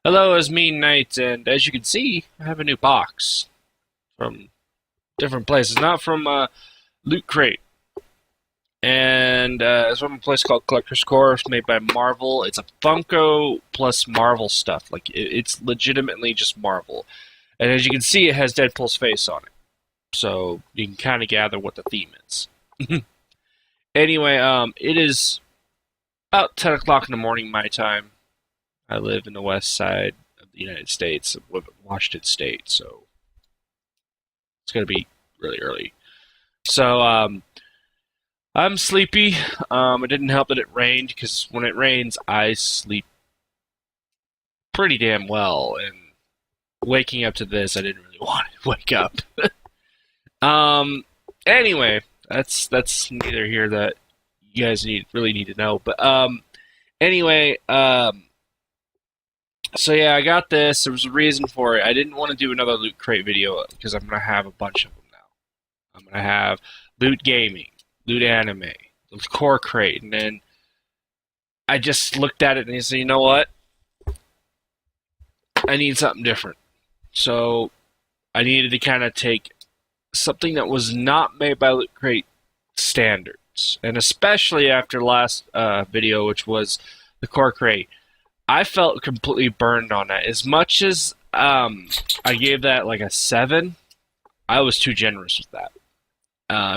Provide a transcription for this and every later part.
Hello, it's me, Knight, and as you can see, I have a new box from different places. Not from Loot Crate, and it's from a place called Collector's Core. It's made by Marvel. It's a Funko plus Marvel stuff. Like it's legitimately just Marvel. And as you can see, it has Deadpool's face on it, so you can kind of gather what the theme is. Anyway, it is about 10 o'clock in the morning my time. I live in the west side of the United States, of Washington State, so it's gonna be really early. So I'm sleepy. It didn't help that it rained because when it rains, I sleep pretty damn well. And waking up to this, I didn't really want to wake up. um. Anyway, that's neither here that you guys really need to know. But anyway, so yeah, I got this. There was a reason for it. I didn't want to do another Loot Crate video because I'm gonna have a bunch of them now. I'm gonna have Loot Gaming, Loot Anime, the Core Crate, and then I just looked at it and I said, you know what? I need something different. So I needed to kind of take something that was not made by Loot Crate standards, and especially after last video, which was the Core Crate. I felt completely burned on that. As much as I gave that like a 7, I was too generous with that.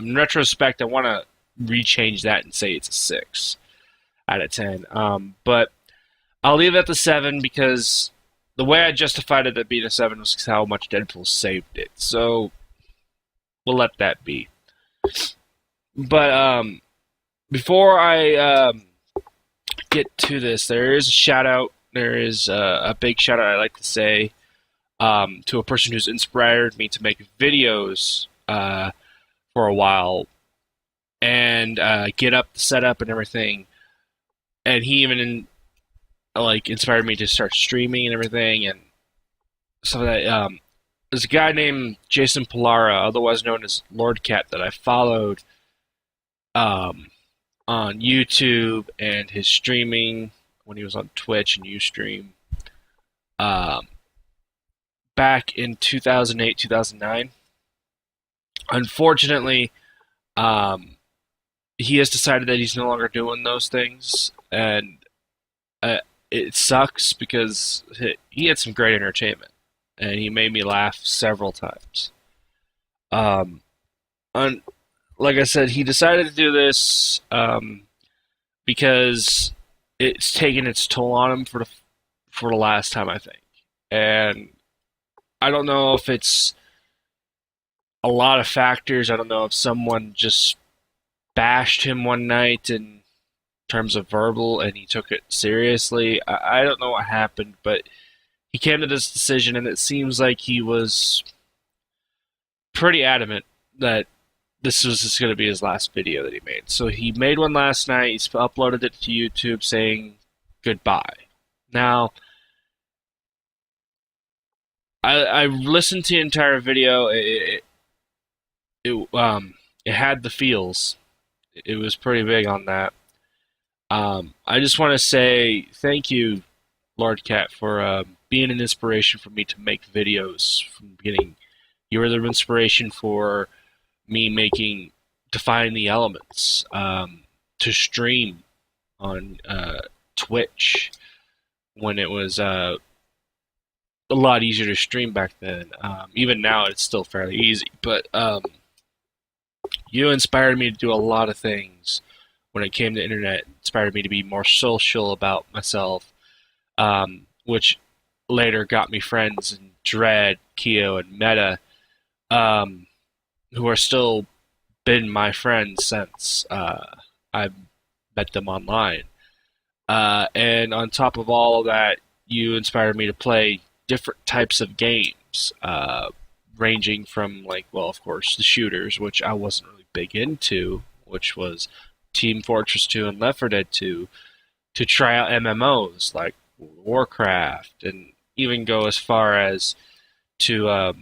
In retrospect, I want to rechange that and say it's a 6 out of 10. But I'll leave it at the 7 because the way I justified it at being a 7 was how much Deadpool saved it. So we'll let that be. But before I get to this, there is a shout out. There is a big shout out I like to say to a person who's inspired me to make videos for a while and get up the setup and everything. And he even like inspired me to start streaming and everything. And so that there's a guy named Jason Pilara, otherwise known as Lord Cat, that I followed um, on YouTube and his streaming when he was on Twitch and Ustream um, back in 2008, 2009. Unfortunately, um, he has decided that he's no longer doing those things, and uh, it sucks because he had some great entertainment, and he made me laugh several times. Um, on, like I said, he decided to do this because it's taken its toll on him for the last time, I think. And I don't know if it's a lot of factors. I don't know if someone just bashed him one night in terms of verbal and he took it seriously. I don't know what happened, but he came to this decision, and it seems like he was pretty adamant that this was just going to be his last video that he made. So he made one last night. He's uploaded it to YouTube saying goodbye. Now, I listened to the entire video. It had the feels. It was pretty big on that. I just want to say thank you, Lord Cat, for being an inspiration for me to make videos from the beginning. You were the inspiration for me making Define the Elements, to stream on Twitch when it was a lot easier to stream back then. Even now, it's still fairly easy, but you inspired me to do a lot of things when it came to internet. It inspired me to be more social about myself, which later got me friends in Dread, Keo, and Meta, um, who are still been my friends since I've met them online. And on top of all of that, you inspired me to play different types of games, ranging from, like, well, of course, the shooters, which I wasn't really big into, which was Team Fortress 2 and Left 4 Dead 2, to try out MMOs like Warcraft, and even go as far as to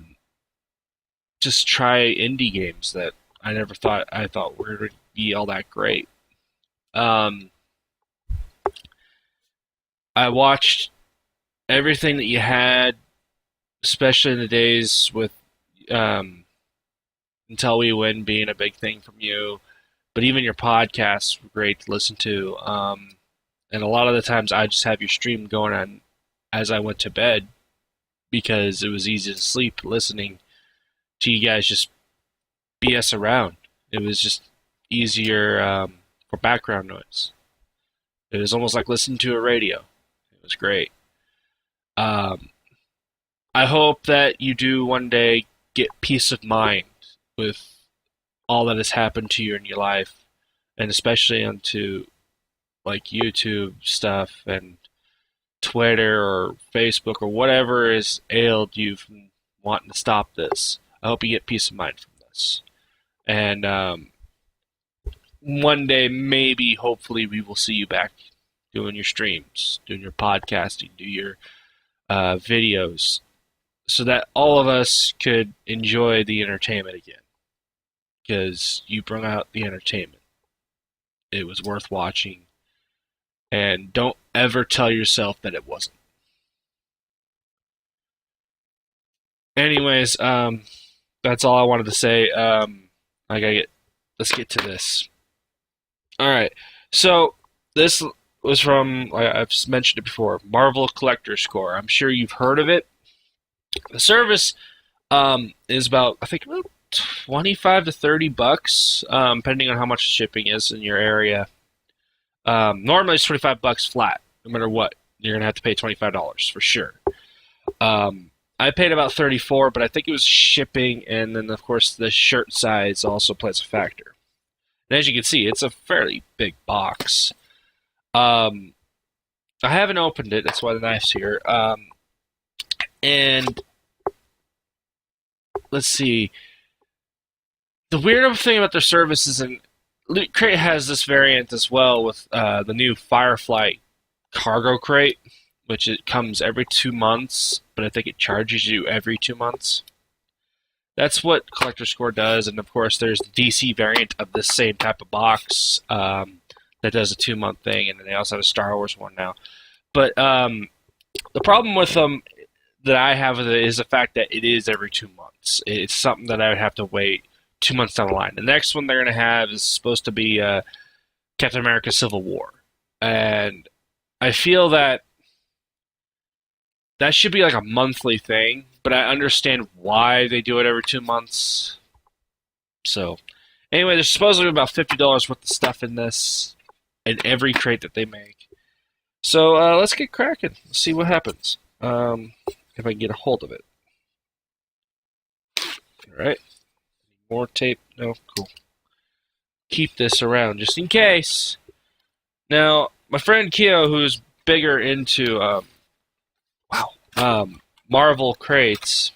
just try indie games that I thought were going to be all that great. Um, I watched everything that you had, especially in the days with um, Until We Win being a big thing from you, but even your podcasts were great to listen to. And a lot of the times I just have your stream going on as I went to bed because it was easy to sleep listening to you guys just BS around. It was just easier for background noise. It was almost like listening to a radio. It was great. Um, I hope that you do one day get peace of mind with all that has happened to you in your life, and especially onto like YouTube stuff and Twitter or Facebook or whatever has ailed you from wanting to stop this. I hope you get peace of mind from this. And one day, maybe, hopefully, we will see you back doing your streams, doing your podcasting, do your videos, so that all of us could enjoy the entertainment again. Because you brought out the entertainment. It was worth watching. And don't ever tell yourself that it wasn't. Anyways, that's all I wanted to say. Let's get to this. Alright, so this was from, I've mentioned it before, Marvel Collector's Score. I'm sure you've heard of it. The service is about, I think, about 25 to 30 bucks, depending on how much shipping is in your area. Normally it's 25 bucks flat, no matter what. You're going to have to pay $25 for sure. I paid about 34, but I think it was shipping, and then, of course, the shirt size also plays a factor. And as you can see, it's a fairly big box. I haven't opened it, that's why the knife's here. And let's see. The weird thing about their service is, and Loot Crate has this variant as well with the new Firefly cargo crate, which it comes every 2 months, but I think it charges you every 2 months. That's what Collector Score does, and of course there's the DC variant of this same type of box that does a 2-month thing, and then they also have a Star Wars one now. But the problem with them that I have with it is the fact that it is every 2 months. It's something that I would have to wait 2 months down the line. The next one they're going to have is supposed to be Captain America Civil War. And I feel that should be like a monthly thing, but I understand why they do it every 2 months. So, anyway, there's supposedly about $50 worth of stuff in this, in every crate that they make. So, let's get cracking. Let's see what happens. If I can get a hold of it. Alright. More tape? No? Cool. Keep this around just in case. Now, my friend Keo, who's bigger into Marvel crates,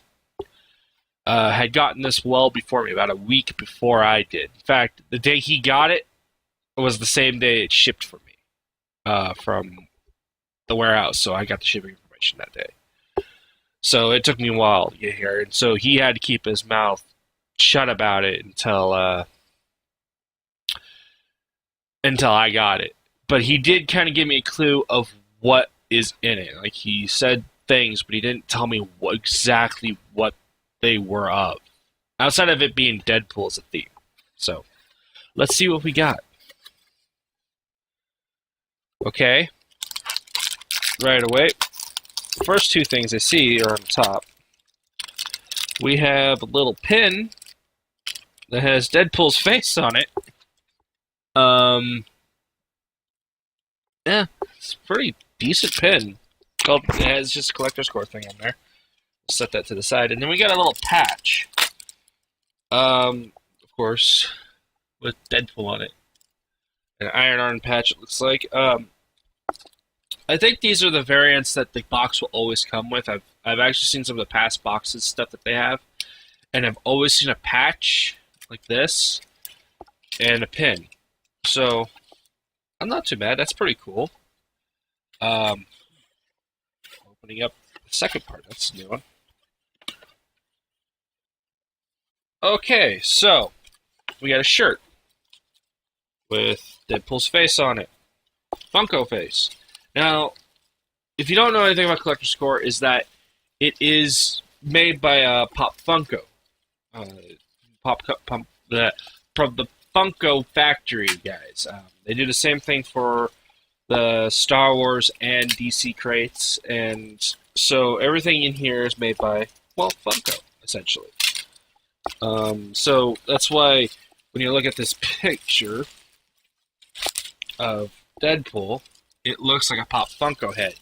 had gotten this well before me, about a week before I did. In fact, the day he got it was the same day it shipped for me from the warehouse, so I got the shipping information that day. So it took me a while to get here, and so he had to keep his mouth shut about it until I got it. But he did kind of give me a clue of what is in it. Like, he said things, but he didn't tell me exactly what they were of. Outside of it being Deadpool as a theme. So, let's see what we got. Okay. Right away. First two things I see are on the top. We have a little pin that has Deadpool's face on it. Yeah, it's a pretty decent pin. Well, it has just a Collector Score thing on there. Set that to the side. And then we got a little patch. Of course, with Deadpool on it. An Iron Arm patch, it looks like. I think these are the variants that the box will always come with. I've actually seen some of the past boxes stuff that they have, and I've always seen a patch like this and a pin. So I'm not too bad. That's pretty cool. Opening up the second part. That's a new one. Okay, so we got a shirt with Deadpool's face on it. Funko face. Now, if you don't know anything about Collector's Core, is that it is made by Pop Funko. Uh, from the Funko Factory guys. They do the same thing for the Star Wars and DC crates, and so everything in here is made by, well, Funko, essentially. So that's why when you look at this picture of Deadpool, it looks like a Pop Funko head.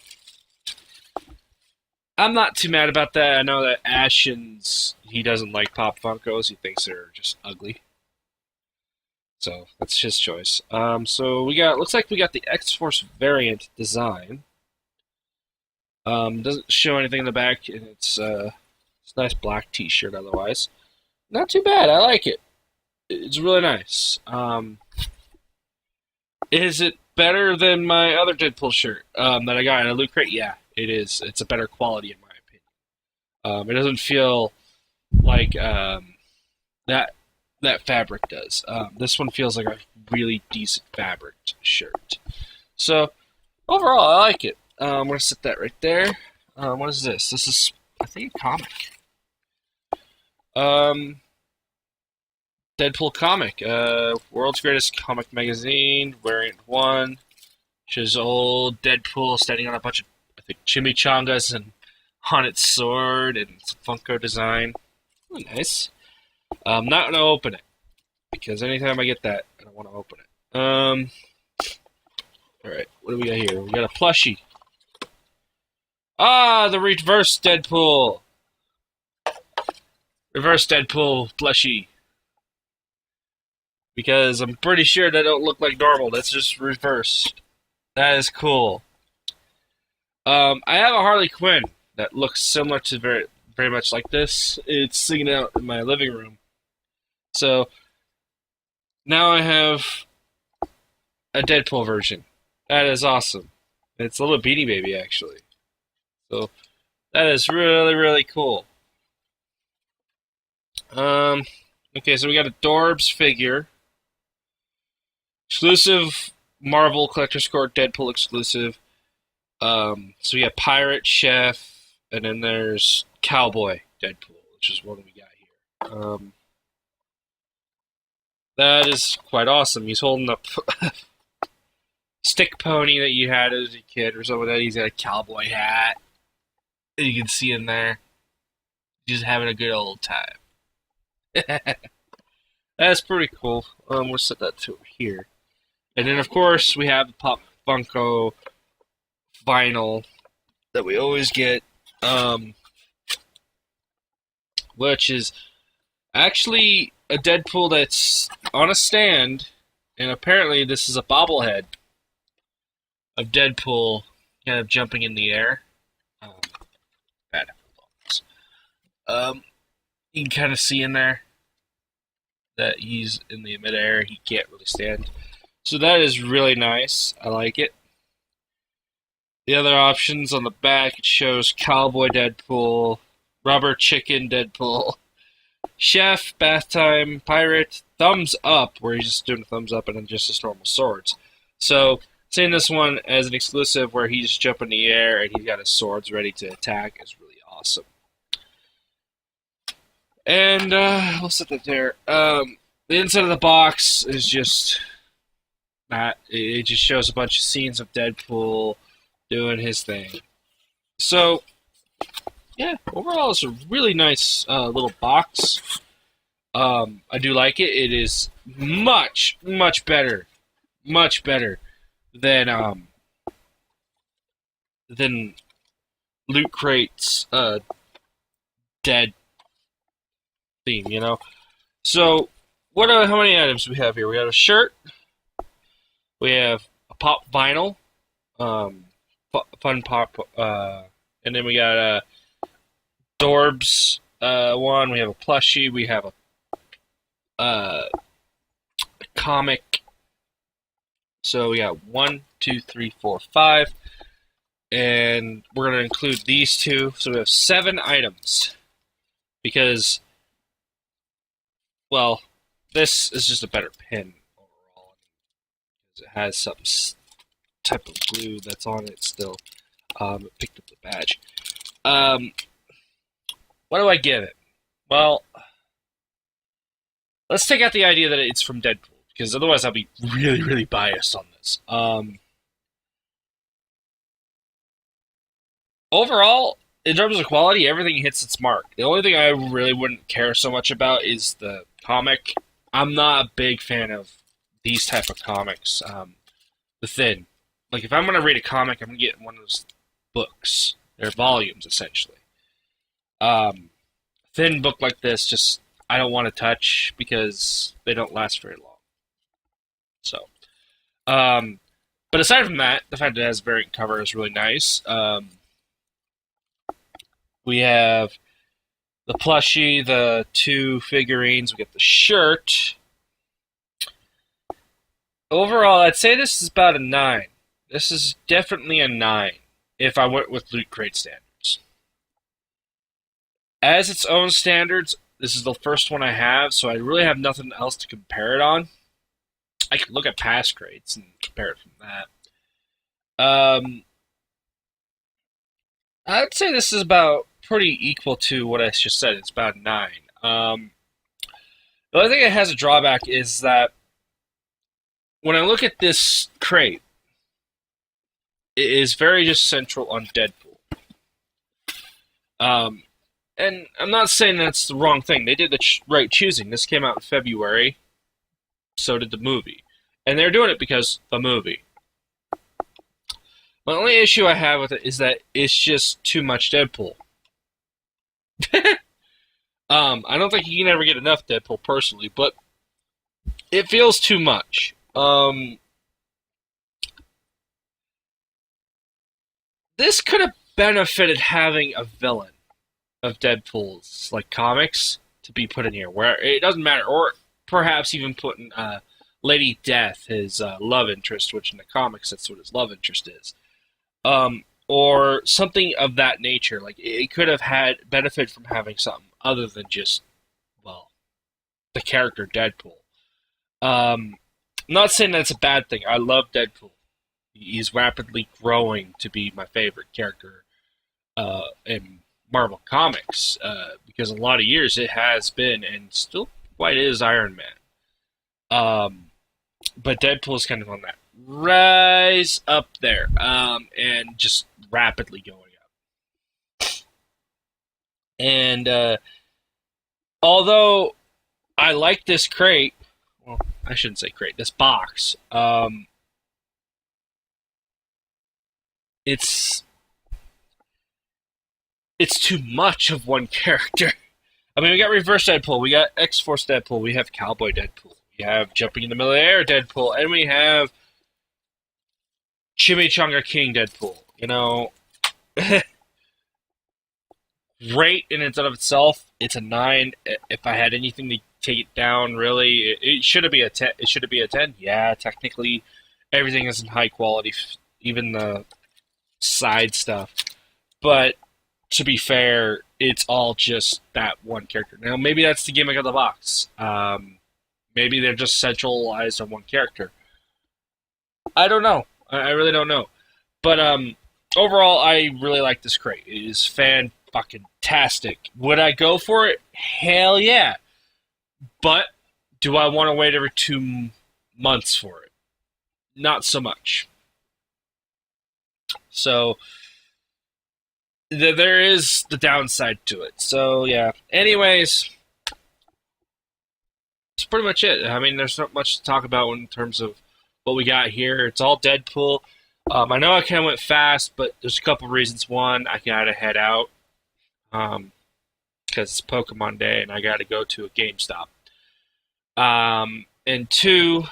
I'm not too mad about that. I know that Ashens, he doesn't like Pop Funkos. He thinks they're just ugly. So that's his choice. So looks like we got the X-Force variant design. Doesn't show anything in the back, and it's a nice black T-shirt. Otherwise, not too bad. I like it. It's really nice. Is it better than my other Deadpool shirt that I got in a Loot Crate? Yeah, it is. It's a better quality in my opinion. It doesn't feel like that fabric does. This one feels like a really decent fabric shirt. So overall, I like it. I'm gonna set that right there. What is this? This is, I think, a comic. Deadpool comic. World's Greatest Comic Magazine, variant 1. Which is old Deadpool standing on a bunch of, I think, chimichangas and on its sword and some Funko design. Really nice. I'm not going to open it, because anytime I get that, I don't want to open it. Alright, what do we got here? We got a plushie. Ah, the reverse Deadpool! Reverse Deadpool plushie. Because I'm pretty sure that don't look like normal, that's just reversed. That is cool. I have a Harley Quinn that looks similar to very much like this. It's sitting out in my living room. So now I have a Deadpool version. That is awesome. It's a little Beanie Baby, actually. So that is really, really cool. Okay, so we got a Dorbs figure. Exclusive Marvel Collector's Core Deadpool exclusive. So we got Pirate, Chef, and then there's Cowboy Deadpool, which is what we got here. That is quite awesome. He's holding up stick pony that you had as a kid or something like that. He's got a cowboy hat that you can see in there. Just having a good old time. That's pretty cool. We'll set that to here. And then, of course, we have the Pop Funko vinyl that we always get, which is actually a Deadpool that's on a stand, and apparently this is a bobblehead of Deadpool kind of jumping in the air. Bad. You can kind of see in there that he's in the midair. He can't really stand. So that is really nice. I like it. The other options on the back, it shows Cowboy Deadpool, Rubber Chicken Deadpool, Chef, Bath Time, Pirate, Thumbs Up, where he's just doing a thumbs up and then just his normal swords. So, seeing this one as an exclusive where he's jumping in the air and he's got his swords ready to attack is really awesome. And, we'll set that there. The inside of the box is just that. It just shows a bunch of scenes of Deadpool doing his thing. So, yeah, overall it's a really nice little box. I do like it. It is much, much better than Loot Crate's dead theme, you know? So, how many items do we have here? We have a shirt, we have a pop vinyl, fun pop, and then we got a Dorbs one, we have a plushie, we have a comic. So we got 1, 2, 3, 4, 5, and we're going to include these two. So we have 7 items because, well, this is just a better pin overall. It has some type of glue that's on it still. Picked up the badge. Um, what do I give it? Well, let's take out the idea that it's from Deadpool, because otherwise I'll be really, really biased on this. Overall, in terms of quality, everything hits its mark. The only thing I really wouldn't care so much about is the comic. I'm not a big fan of these type of comics. The Thin. Like, if I'm going to read a comic, I'm going to get one of those books. They're volumes, essentially. Um, Thin book like this, just, I don't want to touch because they don't last very long. So, um, but aside from that, the fact that it has a variant cover is really nice. We have the plushie, the two figurines, we get the shirt. Overall, I'd say this is about a 9. This is definitely a 9 if I went with Loot Crate standards. As its own standards, this is the first one I have, so I really have nothing else to compare it on. I could look at past crates and compare it from that. I'd say this is about pretty equal to what I just said. It's about 9. The only thing that has a drawback is that when I look at this crate, it is very just central on Deadpool. And I'm not saying that's the wrong thing. They did the right choosing. This came out in February. So did the movie. And they're doing it because the movie. My only issue I have with it is that it's just too much Deadpool. I don't think you can ever get enough Deadpool personally, but it feels too much. This could have benefited having a villain of Deadpool's like comics to be put in here, where it doesn't matter, or perhaps even putting Lady Death, his love interest, which in the comics that's what his love interest is, or something of that nature. Like it could have had benefit from having something other than just, well, the character Deadpool. I'm not saying that's a bad thing. I love Deadpool. He's rapidly growing to be my favorite character in Marvel Comics because in a lot of years it has been and still quite is Iron Man. But Deadpool is kind of on that rise up there and just rapidly going up. And although I like this crate, well, I shouldn't say crate, this box, it's too much of one character. I mean, we got Reverse Deadpool, we got X-Force Deadpool, we have Cowboy Deadpool, we have Jumping in the Middle of the Air Deadpool, and we have Chimichanga King Deadpool. You know, great in and of itself. It's a 9. If I had anything to take it down, really, it should be a 10. It should be a 10. Yeah, technically, everything is in high quality, even the side stuff. But to be fair, it's all just that one character. Now, maybe that's the gimmick of the box. Maybe they're just centralized on one character. I don't know. I really don't know. But overall, I really like this crate. It is fan-fucking-tastic. Would I go for it? Hell yeah. But do I want to wait every 2 months for it? Not so much. So there is the downside to it. So yeah. Anyways, that's pretty much it. I mean, there's not much to talk about in terms of what we got here. It's all Deadpool. I know I kind of went fast, but there's a couple reasons. One, I gotta head out because it's Pokemon Day and I gotta go to a GameStop. And two,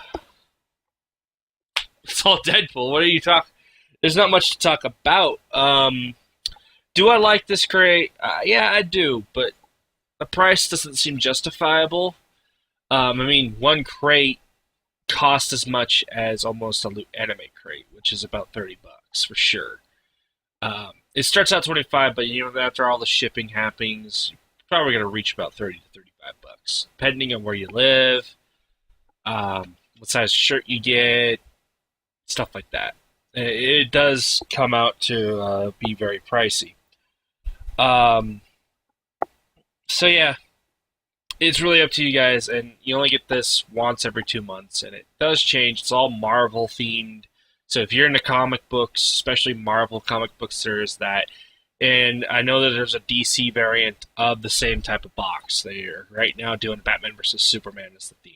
it's all Deadpool. What are you talking? There's not much to talk about. Do I like this crate? Yeah, I do, but the price doesn't seem justifiable. I mean, one crate cost as much as almost a Loot Anime crate, which is about $30 for sure. It starts out 25, but you know, after all the shipping happens, you're probably going to reach about 30 to 35 bucks, depending on where you live, what size shirt you get, stuff like that. It does come out to be very pricey. Um, so yeah, it's really up to you guys, and you only get this once every 2 months, and it does change. It's all Marvel themed. So if you're into comic books, especially Marvel comic books, there's that. And I know that there's a DC variant of the same type of box. They are right now doing Batman versus Superman as the theme.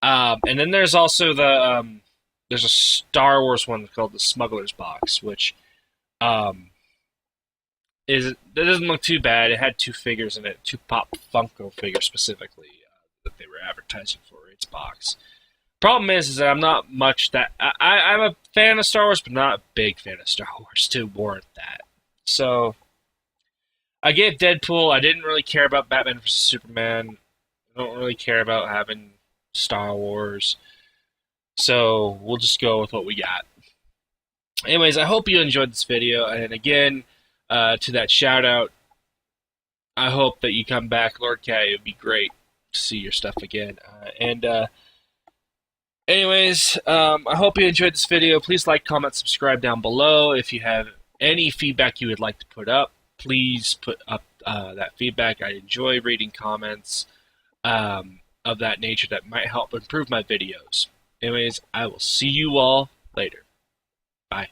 And then there's also there's a Star Wars one called the Smuggler's Box, which um, it doesn't look too bad. It had two figures in it, two Pop Funko figures specifically that they were advertising for its box. Problem is that I'm not much that I'm a fan of Star Wars, but not a big fan of Star Wars to warrant that. So I gave Deadpool. I didn't really care about Batman vs Superman. I don't really care about having Star Wars. So we'll just go with what we got. Anyways, I hope you enjoyed this video. And again, to that shout out, I hope that you come back, Lord Cat. It would be great to see your stuff again. Anyways, I hope you enjoyed this video. Please like, comment, subscribe down below. If you have any feedback you would like to put up, please put up that feedback. I enjoy reading comments of that nature that might help improve my videos. Anyways, I will see you all later. Bye.